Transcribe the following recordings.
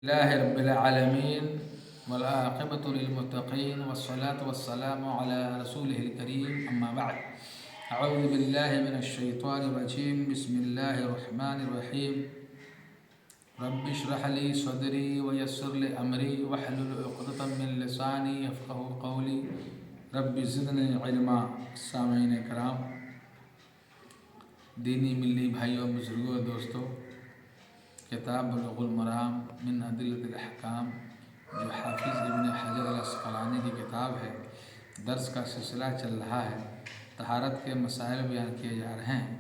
لله رب العالمين والعاقبة للمتقين والصلاة والسلام على رسوله الكريم أما بعد أعوذ بالله من الشيطان الرجيم بسم الله الرحمن الرحيم رب اشرح لي صدري ويسر لي أمري واحلل عقدة من لساني يفقهوا قولي رب زدني علما. سامعین کرام، دینی ملی بھائیوں، بزرگوں، دوستوں، کتاب بلوغ المرام من ادلۃ الاحکام جو حافظ ابن حجر العسقلانی کی کتاب ہے، درس کا سلسلہ چل رہا ہے. طہارت کے مسائل بیان کیے جا رہے ہیں.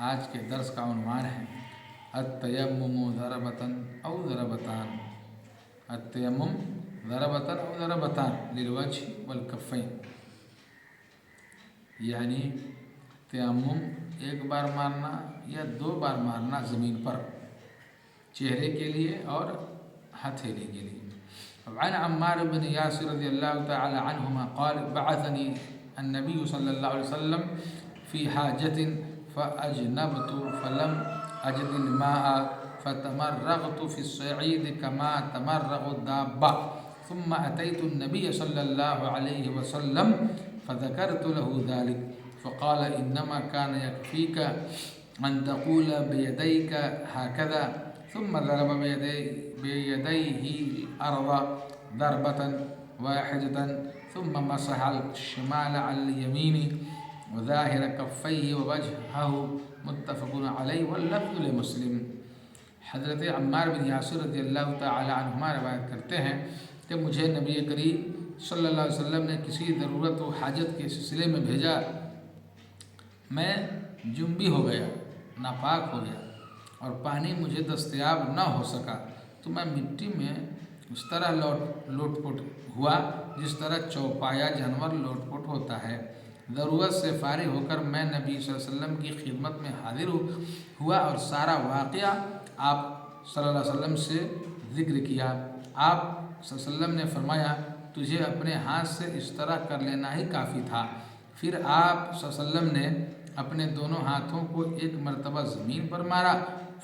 آج کے درس کا عنوان ہے التیمم ضربۃ او ضربتان. التیمم ضربۃ او ضربتان للوجه والکفین، یعنی تیمم ایک بار مارنا یا دو بار مارنا زمین پر، چہرے کے لیے اور ہتھیلی کے لیے. عن عمار بن یاسر رضی اللہ تعالی عنہما قال بعثني النبي صلی اللہ علیہ وسلم في حاجة فأجنبت فلم أجد الماء فتمرغت في الصعيد كما تمرغ الدابة ثم أتيت النبي صلى الله عليه وسلم فذكرت له ذلك فقال إنما كان يكفيك أن تقول بيديك هكذا ثم ضرب بيديه الأرض ضربة واحدة ثم مسح الشمال على اليمين وظاهر كفيه ووجهه متفق عليه واللفظ لمسلم. حضرت عمار بن یاسر رضی اللہ تعالی عنہما روایت کرتے ہیں کہ مجھے نبی کریم صلی اللہ علیہ وسلم نے کسی ضرورت و حاجت کے سلسلے میں بھیجا. میں جنبی ہو گیا، ناپاک ہو گیا اور پانی مجھے دستیاب نہ ہو سکا تو میں مٹی میں اس طرح لوٹ پٹ ہوا جس طرح چوپایا جانور لوٹ پٹ ہوتا ہے. ضرورت سے فارغ ہو کر میں نبی صلی اللہ علیہ وسلم کی خدمت میں حاضر ہوا اور سارا واقعہ آپ صلی اللہ علیہ وسلم سے ذکر کیا. آپ صلی اللہ علیہ وسلم نے فرمایا تجھے اپنے ہاتھ سے اس طرح کر لینا ہی کافی تھا. پھر آپ صلی اللہ علیہ وسلم نے اپنے دونوں ہاتھوں کو ایک مرتبہ زمین پر مارا،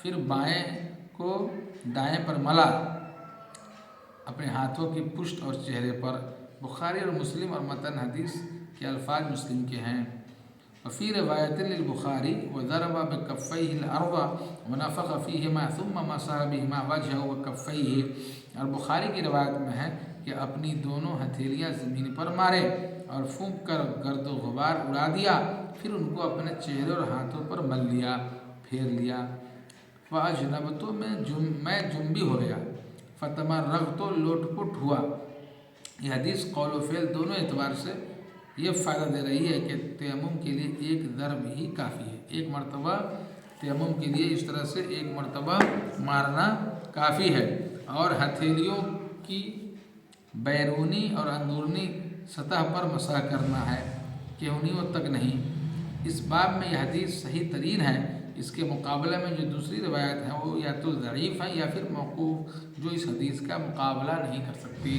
پھر بائیں کو دائیں پر ملا اپنے ہاتھوں کی پشت اور چہرے پر. بخاری اور مسلم اور متن حدیث کے الفاظ مسلم کے ہیں. وفی روایت للبخاری وضرب بکفیہ الارض ونفخ فیہما ثم مسح بہما وجہہ وکفیہ. اور بخاری کی روایت میں ہے کہ اپنی دونوں ہتھیلیاں زمین پر مارے اور پھونک کر گرد و غبار اڑا دیا، پھر ان کو اپنے چہرے اور ہاتھوں پر مل لیا، پھیر لیا. فاجنبت میں جنبی ہو گیا، فتمرغت لوٹ پٹ ہوا. یہ حدیث قول و فعل دونوں اعتبار سے یہ فائدہ دے رہی ہے کہ تیمم کے لیے ایک ضرب ہی کافی ہے. ایک مرتبہ تیمم کے لیے اس طرح سے ایک مرتبہ مارنا کافی ہے اور ہتھیلیوں کی بیرونی اور اندرونی سطح پر مسح کرنا ہے، کہنیوں تک نہیں. اس باب میں یہ حدیث صحیح ترین ہے. اس کے مقابلہ میں جو دوسری روایت ہیں وہ یا تو ضعیف ہیں یا پھر موقوف، جو اس حدیث کا مقابلہ نہیں کر سکتی.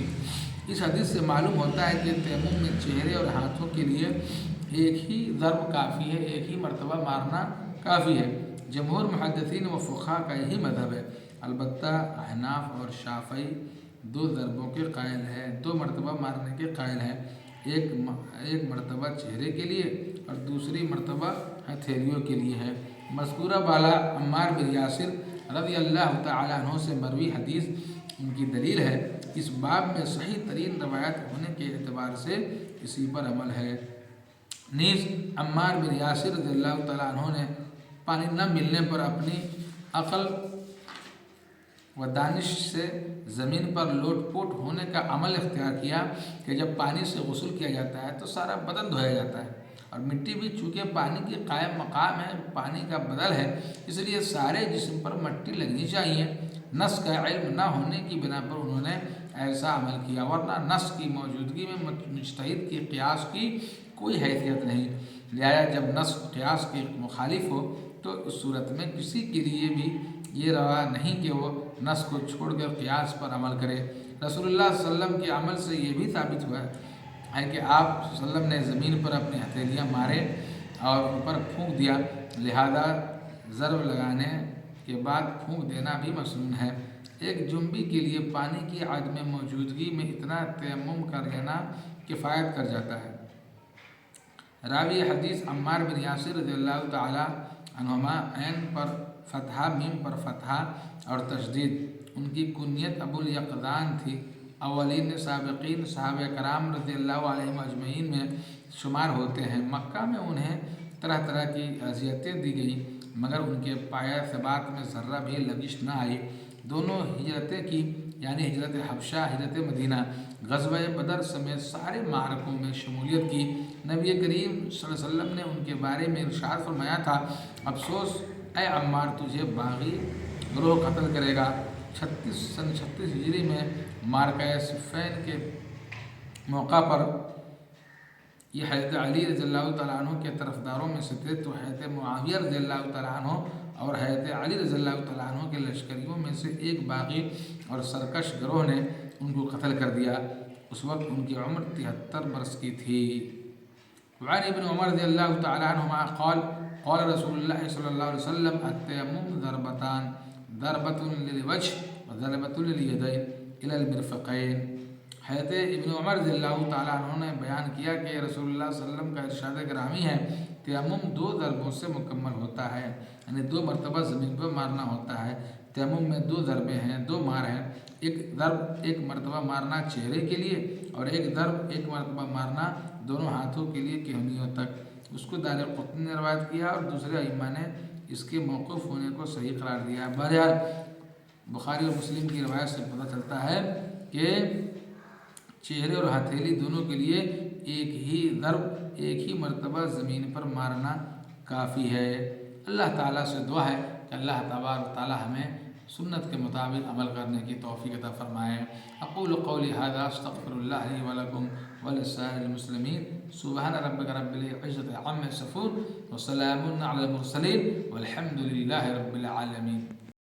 اس حدیث سے معلوم ہوتا ہے کہ تیمم میں چہرے اور ہاتھوں کے لیے ایک ہی ضرب کافی ہے، ایک ہی مرتبہ مارنا کافی ہے. جمہور محدثین و فقہا کا یہی مذہب ہے. البتہ احناف اور شافعی دو ضربوں کے قائل ہیں، دو مرتبہ مارنے کے قائل ہیں. ایک مرتبہ چہرے کے لیے اور دوسری مرتبہ ہتھیلیوں کے لیے ہے. مذکورہ بالا عمار بن یاسر رضی اللہ تعالی عنہ سے مروی حدیث ان کی دلیل ہے. اس باب میں صحیح ترین روایت ہونے کے اعتبار سے اسی پر عمل ہے. نیز عمار بن یاسر رضی اللہ تعالی عنہ نے پانی نہ ملنے پر اپنی عقل و دانش سے زمین پر لوٹ پوٹ ہونے کا عمل اختیار کیا کہ جب پانی سے غسل کیا جاتا ہے تو سارا بدن دھویا جاتا ہے اور مٹی بھی چونکہ پانی کی قائم مقام ہے، پانی کا بدل ہے، اس لیے سارے جسم پر مٹی لگنی چاہیے. نس کا علم نہ ہونے کی بنا پر انہوں نے ایسا عمل کیا، ورنہ نس کی موجودگی میں مجتہد کی قیاس کی کوئی حیثیت نہیں. لہذا جب نس قیاس کے مخالف ہو تو اس صورت میں کسی کے لیے بھی یہ روا نہیں کہ وہ نس کو چھوڑ کر قیاس پر عمل کرے. رسول اللہ صلی اللہ علیہ وسلم کے عمل سے یہ بھی ثابت ہوا ہے کہ آپ صلی اللہ علیہ وسلم نے زمین پر اپنی ہتھیلیاں مارے اور اوپر پھونک دیا. لہذا ضرب لگانے کے بعد پھونک دینا بھی مسنون ہے. ایک جنبی کے لیے پانی کی عدم موجودگی میں اتنا تیمم کر لینا کفایت کر جاتا ہے۔ راوی حدیث عمار بن یاسر رضی اللہ تعالی عنہما، عین پر فتحہ، میم پر فتحہ اور تشدید، ان کی کنیت ابو الیقظان تھی۔ اولین سابقین صحابہ کرام رضی اللہ علیہم اجمعین میں شمار ہوتے ہیں۔ مکہ میں انہیں طرح طرح کی اذیتیں دی گئیں مگر ان کے پایہ ثبات میں ذرہ بھی لغزش نہ آئی۔ دونوں ہجرتیں کی، یعنی ہجرت حبشہ، ہجرت مدینہ، غزوہ بدر سمیت سارے معرکوں میں شمولیت کی۔ نبی کریم صلی اللہ علیہ وسلم نے ان کے بارے میں ارشاد فرمایا تھا، افسوس اے عمار، تجھے باغی گروہ قتل کرے گا۔ سن 36 ہجری میں معرکہ صفین کے موقع پر یہ حضرت علی رضی اللہ تعالیٰ عنہ کے طرفداروں میں سے تھے، تو حضرت معاویہ رضی اللہ تعالیٰ عنہ اور حضرت علی رضی اللہ تعالیٰ عنہ کے لشکریوں میں سے ایک باغی اور سرکش گروہ نے ان کو قتل کر دیا۔ اس وقت ان کی عمر 73 برس کی تھی۔ وعن ابن عمر رضی اللہ تعالیٰ عنہما قال قال رسول اللہ صلی اللہ علیہ وسلم التیمم ضربتان، ضربۃ للوجہ وضربۃ للیدین الی المرفقین۔ حضرت ابن عمر رضی اللہ تعالیٰ عنہ نے بیان کیا کہ رسول اللہ صلی اللہ علیہ وسلم کا ارشاد گرامی ہے، تیمم 2 ضربوں سے مکمل ہوتا ہے، یعنی 2 مرتبہ زمین پر مارنا ہوتا ہے۔ تیمم میں 2 ضربیں ہیں، 2 مار ہیں۔ ایک ضرب ایک مرتبہ مارنا چہرے کے لیے، اور ایک ضرب ایک مرتبہ مارنا دونوں ہاتھوں کے لیے کہنیوں تک۔ اس کو دارقطنی نے روایت کیا اور دوسرے ائمہ نے اس کے موقوف ہونے کو صحیح قرار دیا۔ بہرحال بخاری اور مسلم کی روایت سے پتہ چلتا ہے کہ چہرے اور ہتھیلی دونوں کے لیے ایک ہی ضرب، ایک ہی مرتبہ زمین پر مارنا کافی ہے۔ اللہ تعالیٰ سے دعا ہے کہ اللہ تبارک و تعالیٰ ہمیں سنت کے مطابق عمل کرنے کی توفیق عطا فرمائے۔ اقول قولی ھذا استغفر اللہ لی ولکم ولسائر المسلمین۔ سبحان ربک رب العزۃ عما یصفون وسلام علی المرسلین والحمد للہ رب العالمین۔